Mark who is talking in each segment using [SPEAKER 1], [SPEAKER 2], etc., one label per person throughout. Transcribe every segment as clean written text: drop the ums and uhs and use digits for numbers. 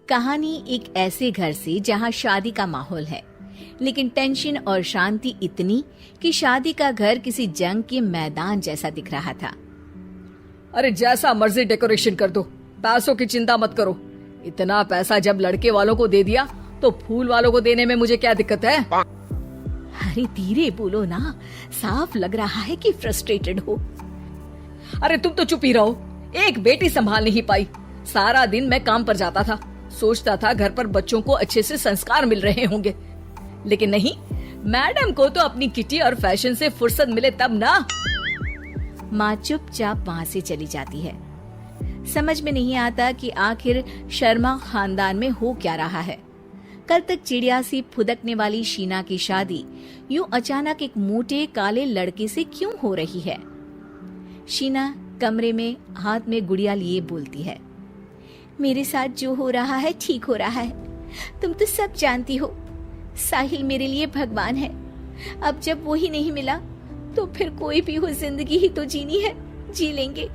[SPEAKER 1] कहानी एक ऐसे घर से जहां शादी का माहौल है, लेकिन टेंशन और शांति इतनी कि शादी का घर किसी जंग के मैदान जैसा दिख रहा था।
[SPEAKER 2] अरे जैसा मर्जी डेकोरेशन कर दो, पैसों की चिंता मत करो। इतना पैसा जब लड़के वालों को दे दिया तो फूल वालों को देने में मुझे क्या दिक्कत है?
[SPEAKER 1] अरे धीरे बोलो ना, साफ लग रहा है कि फ्रस्ट्रेटेड हो।
[SPEAKER 2] अरे तुम तो चुप ही रहो। एक बेटी संभाल नहीं पाई। सारा दिन मैं काम पर जाता था, सोचता था घर पर बच्चों को अच्छे से संस्कार मिल रहे होंगे, लेकिन नहीं, मैडम को तो अपनी किटी और फैशन से फुर्सत मिले तब ना।
[SPEAKER 1] माँ चुपचाप वहाँ से चली जाती है। समझ में नहीं आता कि आखिर शर्मा खानदान में हो क्या रहा है। कल तक चिड़िया सी फुदकने वाली शीना की शादी यूं अचानक एक मोटे काले लड़के से क्यों हो रही है? शीना कमरे में हाथ में गुड़िया लिए बोलती है, मेरे साथ जो हो रहा है ठीक हो रहा है। तुम तो सब जानती हो, साहिल मेरे लिए भगवान है। अब जब वो ही नहीं मिला तो फिर कोई भी हो, जिंदगी ही तो जीनी है, जी लेंगे।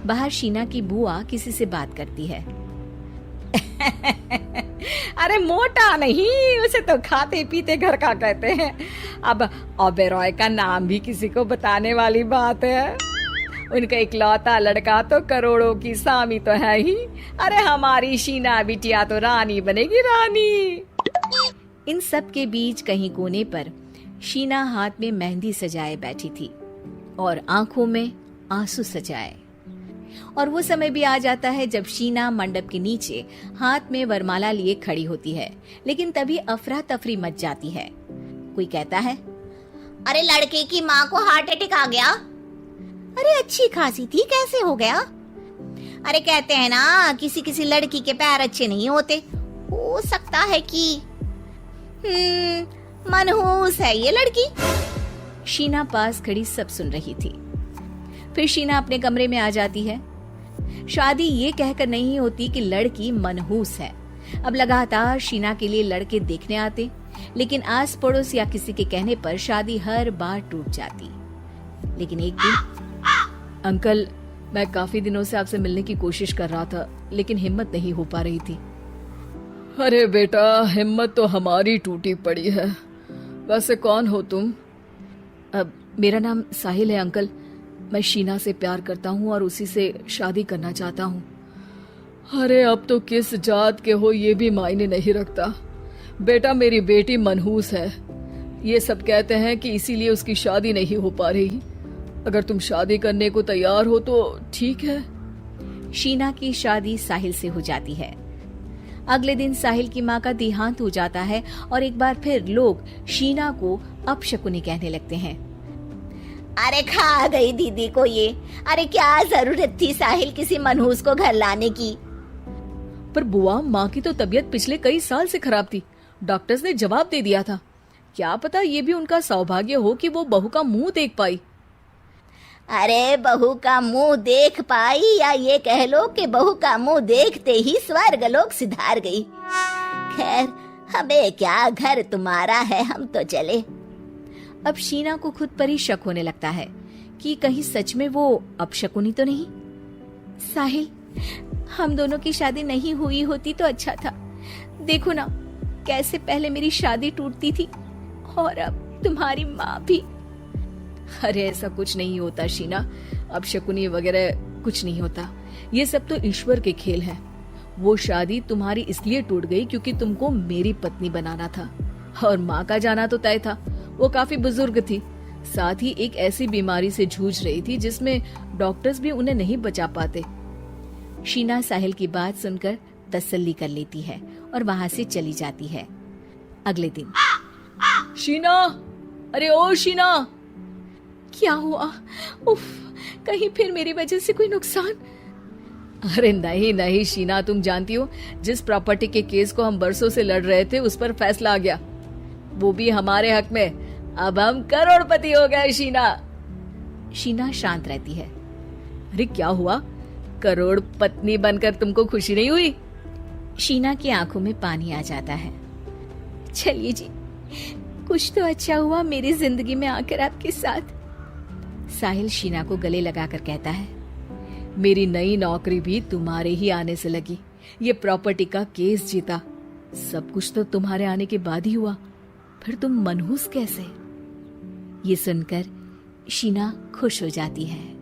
[SPEAKER 1] बाहर शीना की बुआ किसी से बात करती है।
[SPEAKER 2] अरे मोटा नहीं, उसे तो खाते पीते घर का कहते हैं। अब ओबेरॉय का नाम भी किसी को बताने वाली बात है। उनका इकलौता लड़का तो करोड़ों की सामी तो है ही। अरे हमारी शीना बिटिया तो रानी बनेगी, रानी।
[SPEAKER 1] इन सब के बीच कहीं कोने पर शीना हाथ में मेहंदी सजाए बैठी थी और आंखों में आंसू सजाए। और वो समय भी आ जाता है जब शीना मंडप के नीचे हाथ में वरमाला लिए खड़ी होती है, लेकिन तभी अफरा तफरी मच जाती है। कोई कहता है,
[SPEAKER 3] अरे लड़के की माँ को हार्ट अटैक आ गया। अरे अच्छी खासी थी, कैसे हो गया? अरे कहते हैं ना, किसी किसी लड़की के पैर अच्छे नहीं होते। हो सकता है कि मनहूस है ये लड़की।
[SPEAKER 1] शीना पास खड़ी सब सुन रही थी। फिर शीना अपने कमरे में आ जाती है। शादी ये कहकर नहीं होती कि लड़की मनहूस है। अब लगातार शीना के लिए लड़के देखने आते, लेकिन आस पड़ोस या किसी के कहने पर शादी हर बार टूट जाती। लेकिन एक दिन,
[SPEAKER 2] अंकल, मैं काफी दिनों से आपसे मिलने की कोशिश कर रहा था, लेकिन हिम्मत नहीं हो पा रही थी। अरे बेटा, हिम्मत तो हमारी टूटी पड़ी है। वैसे कौन हो तुम? अब मेरा नाम साहिल है अंकल। मैं शीना से प्यार करता हूँ और उसी से शादी करना चाहता हूँ। अरे अब तो किस जात के हो ये भी मायने नहीं रखता। बेटा, मेरी बेटी मनहूस है। ये सब कहते हैं कि इसीलिए उसकी शादी नहीं हो पा रही। अगर तुम शादी करने को तैयार हो तो ठीक है।
[SPEAKER 1] शीना की शादी साहिल से हो जाती है। अगले दिन साहिल की माँ का देहांत हो जाता है और एक बार फिर लोग शीना को अपशकुनी कहने लगते हैं।
[SPEAKER 3] अरे खा गई दीदी को ये। अरे क्या जरूरत थी साहिल किसी मनहूस को घर लाने की?
[SPEAKER 2] पर बुआ, माँ की तो तबीयत पिछले कई साल से खराब थी। डॉक्टर्स ने जवाब दे दिया था। क्या पता ये भी उनका सौभाग्य हो कि वो बहू का मुंह देख पाई।
[SPEAKER 3] अरे बहू का मुंह देख पाई, या ये कह लो कि बहू का मुंह देखते ही स्वर्ग लोक सिधार गई। खैर, हमें क्या, घर तुम्हारा है, हम तो चले।
[SPEAKER 1] अब शीना को खुद पर ही शक होने लगता है कि कहीं सच में वो अपशकुनी तो नहीं। साहिल, हम दोनों की शादी नहीं हुई होती तो अच्छा था। देखो ना, कैसे पहले मेरी शादी टूटती थी और अब तुम्हारी माँ भी।
[SPEAKER 2] अरे ऐसा कुछ नहीं होता शीना, अपशकुनी वगैरह कुछ नहीं होता। ये सब तो ईश्वर के खेल हैं। वो शादी तुम्हारी इसलिए टूट गई क्योंकि तुमको मेरी पत्नी बनाना था, और माँ का जाना तो तय था। वो काफी बुजुर्ग थी, साथ ही एक ऐसी बीमारी से जूझ रही थी जिसमें डॉक्टर्स भी उन्हें नहीं बचा पाते।
[SPEAKER 1] शीना साहिल की बात सुनकर तसल्ली कर लेती है और वहाँ से चली जाती है। अगले दिन,
[SPEAKER 2] शीना, अरे ओ शीना।
[SPEAKER 1] क्या हुआ? उफ, कहीं फिर मेरी वजह से कोई नुकसान?
[SPEAKER 2] अरे नहीं नहीं शीना, तुम जानती हो, जिस प्रॉपर्टी के केस को हम बरसों से लड़ रहे थे उस पर फैसला आ गया, वो भी हमारे हक में। अब हम करोड़पति हो गए शीना।
[SPEAKER 1] शीना शांत रहती है।
[SPEAKER 2] अरे क्या हुआ? करोड़ पत्नी बनकर तुमको खुशी नहीं हुई?
[SPEAKER 1] शीना की आंखों में पानी आ जाता है। चलिए जी, कुछ तो अच्छा हुआ मेरी जिंदगी में आकर आपके साथ। साहिल शीना को गले लगाकर कहता है,
[SPEAKER 2] मेरी नई नौकरी भी तुम्हारे ही आने से लगी। ये प्रॉपर्टी का केस जीता। सब कुछ तो तुम्हारे आने के बाद ही हुआ, फिर तुम मनहूस कैसे?
[SPEAKER 1] ये सुनकर शीना खुश हो जाती है।